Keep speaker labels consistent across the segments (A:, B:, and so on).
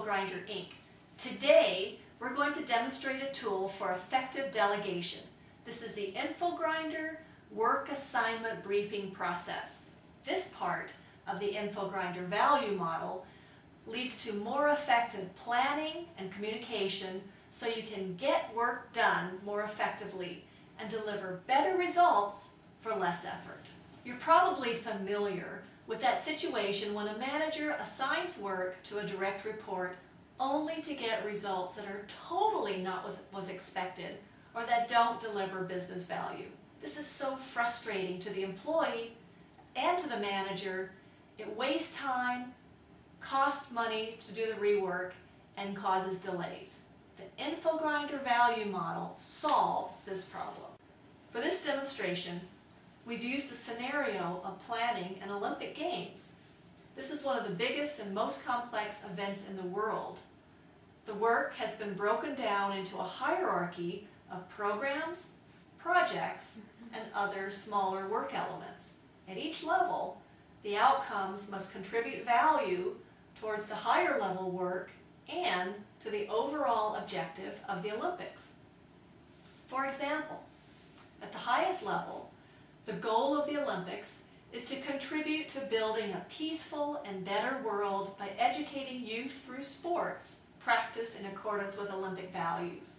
A: Infogrinder Inc. Today, we're going to demonstrate a tool for effective delegation. This is the Infogrinder work assignment briefing process. This part of the Infogrinder value model leads to more effective planning and communication so you can get work done more effectively and deliver better results for less effort. You're probably familiar with that situation when a manager assigns work to a direct report only to get results that are totally not what was expected or that don't deliver business value. This is so frustrating to the employee and to the manager. It wastes time, costs money to do the rework, and causes delays. The Infogrinder value model solves this problem. For this demonstration, we've used the scenario of planning an Olympic Games. This is one of the biggest and most complex events in the world. The work has been broken down into a hierarchy of programs, projects, and other smaller work elements. At each level, the outcomes must contribute value towards the higher level work and to the overall objective of the Olympics. For example, at the highest level, the goal of the Olympics is to contribute to building a peaceful and better world by educating youth through sports practice in accordance with Olympic values.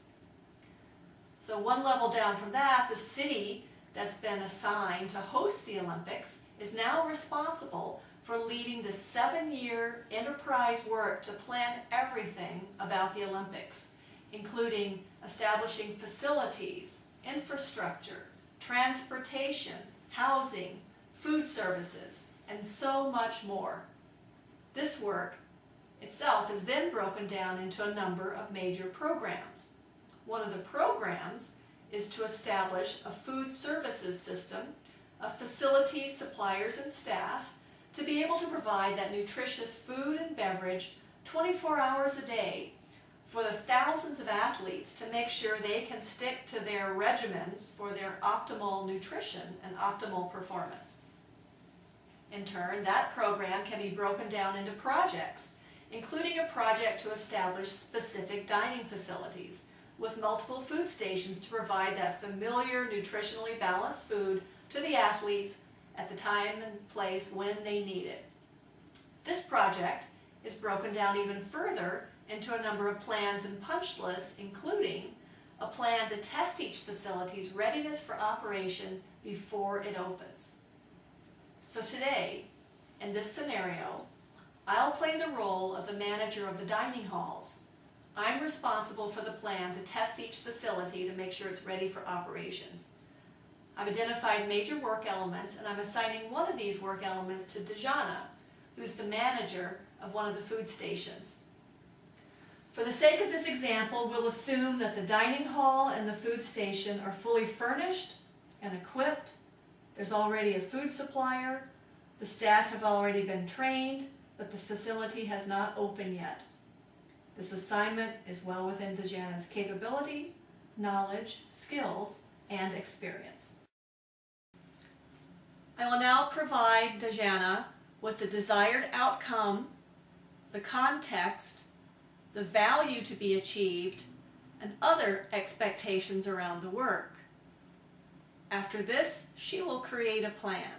A: So one level down from that, the city that's been assigned to host the Olympics is now responsible for leading the 7-year enterprise work to plan everything about the Olympics, including establishing facilities, infrastructure, transportation, housing, food services, and so much more. This work itself is then broken down into a number of major programs. One of the programs is to establish a food services system of facilities, suppliers, and staff to be able to provide that nutritious food and beverage 24 hours a day for the thousands of athletes to make sure they can stick to their regimens for their optimal nutrition and optimal performance. In turn, that program can be broken down into projects, including a project to establish specific dining facilities with multiple food stations to provide that familiar, nutritionally balanced food to the athletes at the time and place when they need it. This project is broken down even further into a number of plans and punch lists, including a plan to test each facility's readiness for operation before it opens. So today, in this scenario, I'll play the role of the manager of the dining halls. I'm responsible for the plan to test each facility to make sure it's ready for operations. I've identified major work elements, and I'm assigning one of these work elements to Dejana, who's the manager of one of the food stations. For the sake of this example, we'll assume that the dining hall and the food station are fully furnished and equipped. There's already a food supplier. The staff have already been trained, but the facility has not opened yet. This assignment is well within Dejana's capability, knowledge, skills, and experience. I will now provide Dejana with the desired outcome, the context, the value to be achieved, and other expectations around the work. After this, she will create a plan.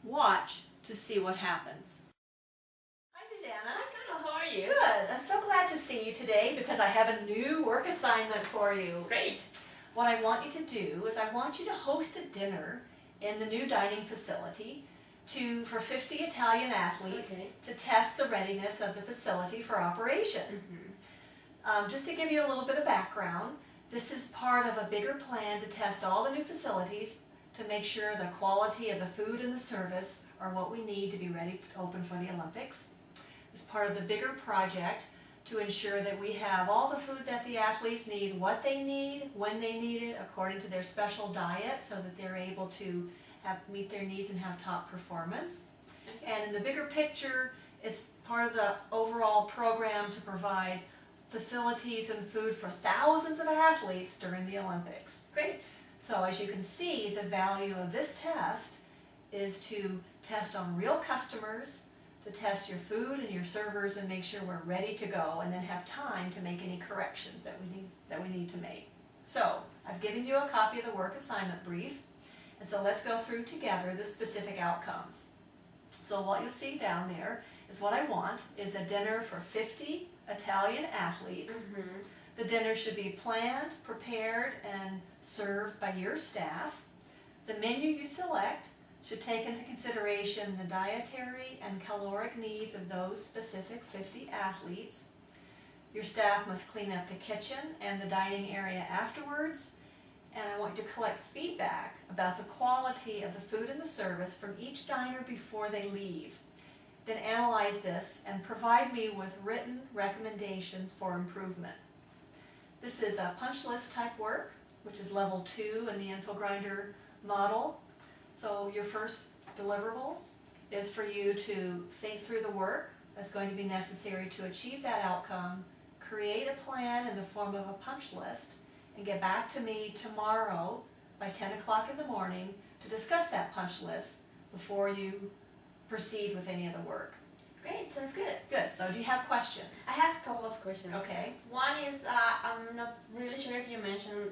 A: Watch to see what happens. Hi, Dejana.
B: Hi, Carol. How are you?
A: Good. I'm so glad to see you today because I have a new work assignment for you.
B: Great.
A: What I want you to do is I want you to host a dinner in the new dining facility for 50 Italian athletes to test the readiness of the facility for operation. Just to give you a little bit of background, this is part of a bigger plan to test all the new facilities to make sure the quality of the food and the service are what we need to be ready to open for the Olympics. It's part of the bigger project to ensure that we have all the food that the athletes need, what they need, when they need it, according to their special diet, so that they're able to meet their needs and have top performance. And in the bigger picture, it's part of the overall program to provide facilities and food for thousands of athletes during the Olympics.
B: Great.
A: So as you can see, the value of this test is to test on real customers, to test your food and your servers and make sure we're ready to go, and then have time to make any corrections that we need to make. So I've given you a copy of the work assignment brief, and so let's go through together the specific outcomes. So what you'll see down there is what I want is a dinner for 50 Italian athletes. The dinner should be planned, prepared, and served by your staff. The menu you select should take into consideration the dietary and caloric needs of those specific 50 athletes. Your staff must clean up the kitchen and the dining area afterwards, and I want you to collect feedback about the quality of the food and the service from each diner before they leave. Then analyze this and provide me with written recommendations for improvement. This is a punch list type work, which is level 2 in the Infogrinder model. So your first deliverable is for you to think through the work that's going to be necessary to achieve that outcome, create a plan in the form of a punch list, and get back to me tomorrow by 10 o'clock in the morning to discuss that punch list before you proceed with any of the work.
B: Great, sounds good.
A: Good. So do you have questions?
B: I have a couple of questions.
A: Okay.
B: One is, I'm not really sure if you mentioned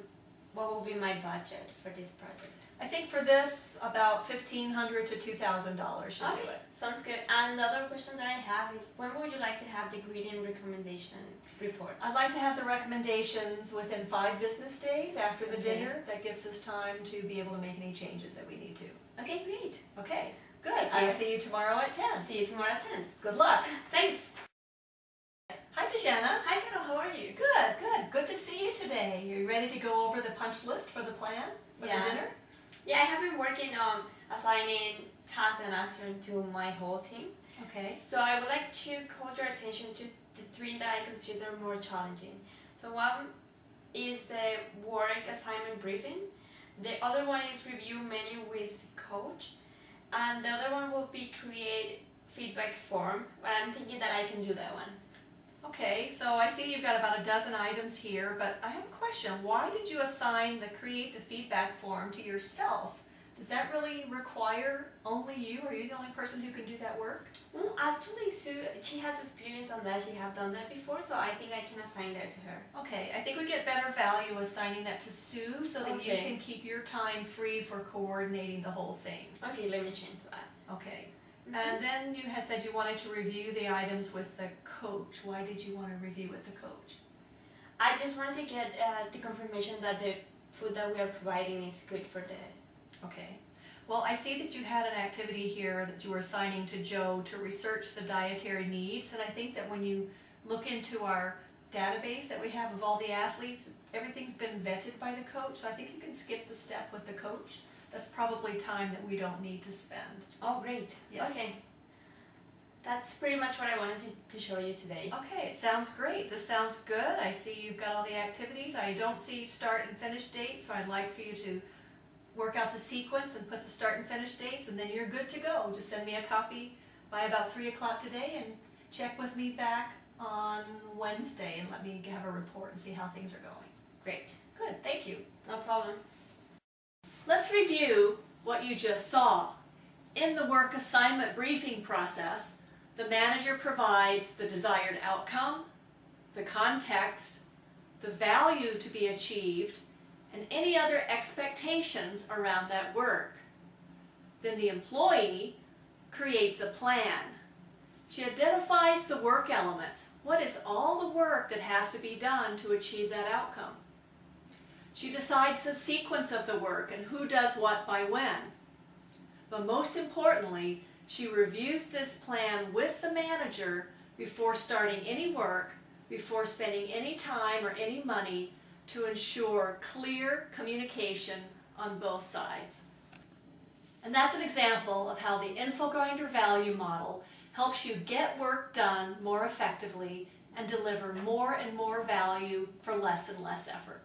B: what will be my budget for this project.
A: I think for this, about $1,500 to $2,000 should do it.
B: Sounds good. And the other question that I have is, when would you like to have the grading recommendation report?
A: I'd like to have the recommendations within 5 business days after the dinner. That gives us time to be able to make any changes that we need to.
B: Okay, great.
A: Okay, good.
B: Thank you.
A: I'll see you tomorrow at 10.
B: See you tomorrow at 10.
A: Good luck.
B: Thanks.
A: Hi, Tashana.
B: Hi, Carol. How are you?
A: Good, good. Good to see you today. You ready to go over the punch list for the plan for the dinner?
B: Yeah, I have been working on assigning tasks and answers to my whole team.
A: Okay.
B: So I would like to call your attention to the 3 that I consider more challenging. So one is the work assignment briefing. The other one is review menu with coach. And the other one will be create feedback form. But I'm thinking that I can do that one.
A: Okay, so I see you've got about a dozen items here, but I have a question. Why did you assign the create the feedback form to yourself? Does that really require only you? Are you the only person who can do that work?
B: Well, actually, Sue, she has experience on that. She have done that before, so I think I can assign that to her.
A: Okay, I think we get better value assigning that to Sue so that you can keep your time free for coordinating the whole thing.
B: Okay, let me change that.
A: Okay. And then you had said you wanted to review the items with the coach. Why did you want to review with the coach?
B: I just want to get the confirmation that the food that we are providing is good for the...
A: Okay. Well, I see that you had an activity here that you were assigning to Joe to research the dietary needs, and I think that when you look into our database that we have of all the athletes, everything's been vetted by the coach, so I think you can skip the step with the coach. That's probably time that we don't need to spend.
B: Oh, great.
A: Yes.
B: Okay. That's pretty much what I wanted to show you today.
A: Okay, it sounds great. This sounds good. I see you've got all the activities. I don't see start and finish dates, so I'd like for you to work out the sequence and put the start and finish dates, and then you're good to go. Just send me a copy by about 3 o'clock today and check with me back on Wednesday and let me have a report and see how things are going.
B: Great.
A: Good, thank you.
B: No problem.
A: Let's review what you just saw. In the work assignment briefing process, the manager provides the desired outcome, the context, the value to be achieved, and any other expectations around that work. Then the employee creates a plan. She identifies the work elements. What is all the work that has to be done to achieve that outcome? She decides the sequence of the work and who does what by when. But most importantly, she reviews this plan with the manager before starting any work, before spending any time or any money to ensure clear communication on both sides. And that's an example of how the Infogrinder value model helps you get work done more effectively and deliver more and more value for less and less effort.